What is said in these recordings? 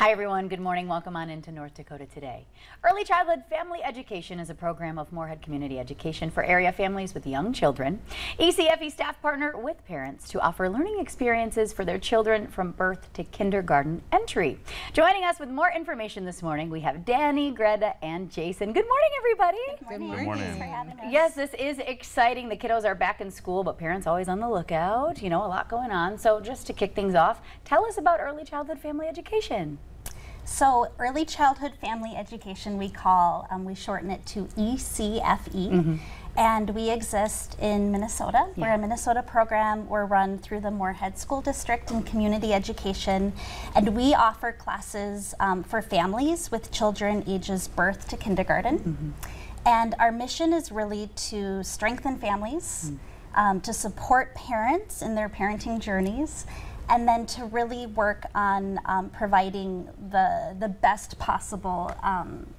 Hi everyone, good morning. Welcome on into North Dakota Today. Early Childhood Family Education is a program of Moorhead Community Education for area families with young children. ECFE staff partner with parents to offer learning experiences for their children from birth to kindergarten entry. Joining us with more information this morning, we have Danny, Greta, and Jason. Good morning, everybody. Good morning. Thanks for having us. Yes, this is exciting. The kiddos are back in school, but parents always on the lookout. You know, a lot going on. So just to kick things off, tell us about Early Childhood Family Education. So early childhood family education, we shorten it to ECFE, and we exist in Minnesota. Yeah. We're a Minnesota program. We're run through the Moorhead School District and Community Education, and we offer classes for families with children ages birth to kindergarten. And our mission is really to strengthen families, to support parents in their parenting journeys, and then to really work on providing the best possible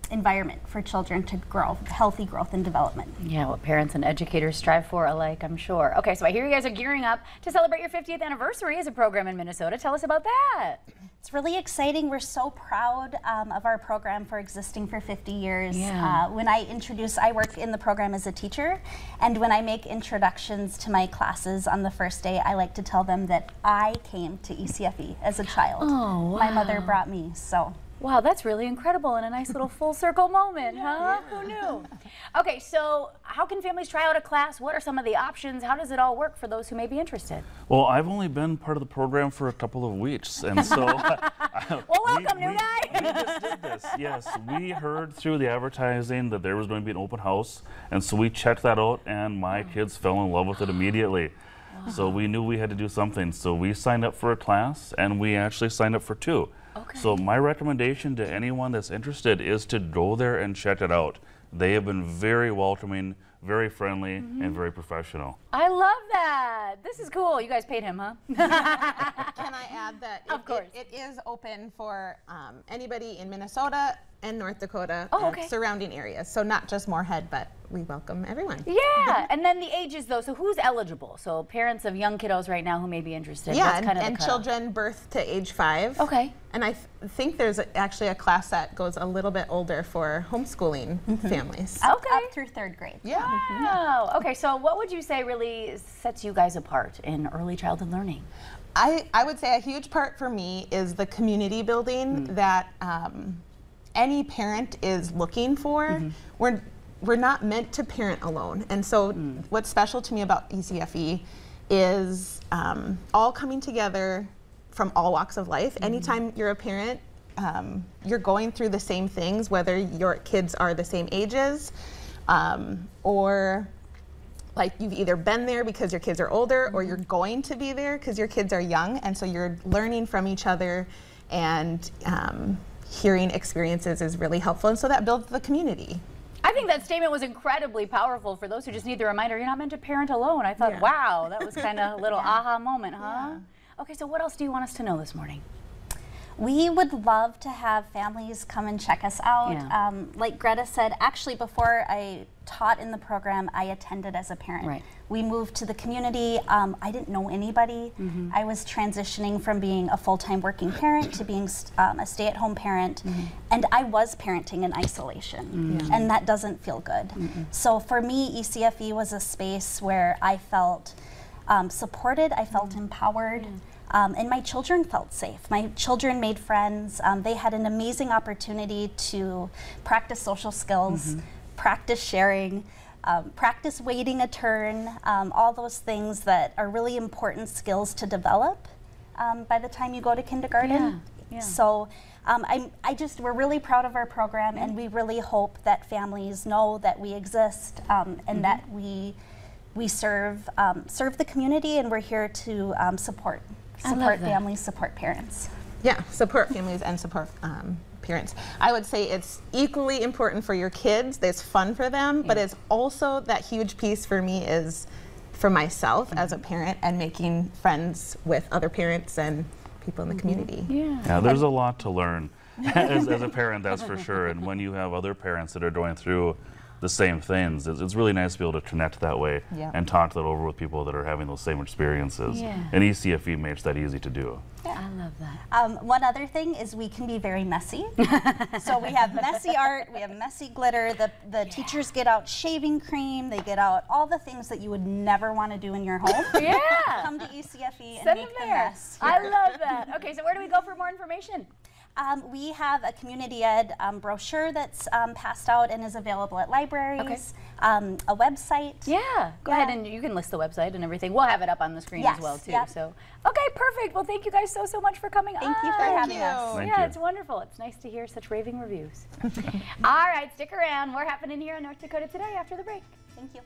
environment for children to grow, healthy growth and development. Yeah, what parents and educators strive for alike, I'm sure. Okay, so I hear you guys are gearing up to celebrate your 50th anniversary as a program in Minnesota. Tell us about that. It's really exciting. We're so proud of our program for existing for 50 years. Yeah. When I work in the program as a teacher, and when I make introductions to my classes on the first day, I like to tell them that I came to ECFE as a child. Oh, wow. My mother brought me, so. Wow, that's really incredible and a nice little full circle moment, huh? Who knew? Okay, so how can families try out a class? What are some of the options? How does it all work for those who may be interested? Well, I've only been part of the program for a couple of weeks, and so Well, welcome, new guy. We just did this. Yes, we heard through the advertising that there was going to be an open house, and so we checked that out, and my kids fell in love with it immediately. So we knew we had to do something. So we signed up for a class, and we actually signed up for 2. Okay. So my recommendation to anyone that's interested is to go there and check it out. They have been very welcoming, very friendly, and very professional. I love that. This is cool. You guys paid him, huh? Can I add that Of course. it is open for anybody in Minnesota and North Dakota Oh, and okay. surrounding areas. So not just Moorhead, but we welcome everyone. Yeah, and then the ages though, so who's eligible? So parents of young kiddos right now who may be interested. Yeah, What's kind of and the cutoff? children birth to age 5. Okay. And I think there's actually a class that goes a little bit older for homeschooling families. Okay. Up through 3rd grade. Yeah. Wow. Okay, so what would you say really sets you guys apart in early childhood learning? I would say a huge part for me is the community building that any parent is looking for. We're not meant to parent alone. And so what's special to me about ECFE is all coming together from all walks of life. Anytime you're a parent, you're going through the same things, whether your kids are the same ages or like you've either been there because your kids are older or you're going to be there because your kids are young. And so you're learning from each other, and hearing experiences is really helpful. And so that builds the community. I think that statement was incredibly powerful for those who just need the reminder, you're not meant to parent alone. I thought, wow, that was kind of a little aha moment, huh? Okay, so what else do you want us to know this morning? We would love to have families come and check us out. Yeah. Like Greta said, actually before I taught in the program, I attended as a parent. Right. We moved to the community. I didn't know anybody. I was transitioning from being a full-time working parent to being a stay-at-home parent, and I was parenting in isolation, and that doesn't feel good. So for me, ECFE was a space where I felt supported, I felt empowered, and my children felt safe. My children made friends. They had an amazing opportunity to practice social skills, practice sharing, practice waiting a turn, all those things that are really important skills to develop by the time you go to kindergarten. So we're really proud of our program, and we really hope that families know that we exist and that we serve the community, and we're here to support families, support parents. Yeah, support families and support parents. I would say it's equally important for your kids. It's fun for them, but it's also that huge piece for me is for myself as a parent and making friends with other parents and people in the community. Yeah, there's a lot to learn as a parent, that's for sure. And when you have other parents that are going through the same things. It's really nice to be able to connect that way Yeah. and talk that over with people that are having those same experiences. Yeah. And ECFE makes that easy to do. I love that. One other thing is we can be very messy. So we have messy art, we have messy glitter. The teachers get out shaving cream, they get out all the things that you would never want to do in your home. Yeah. Come to ECFE and Send make them the there. mess. I love that. Okay, so where do we go for more information? We have a community ed brochure that's passed out and is available at libraries, a website. Yeah, go ahead and you can list the website and everything. We'll have it up on the screen as Yes, well too. yep. So, okay, perfect. Well, thank you guys so much for coming on. Thank you for having us. Thank yeah, you. it's wonderful. It's nice to hear such raving reviews. All right, stick around. More happening here on North Dakota Today after the break. Thank you.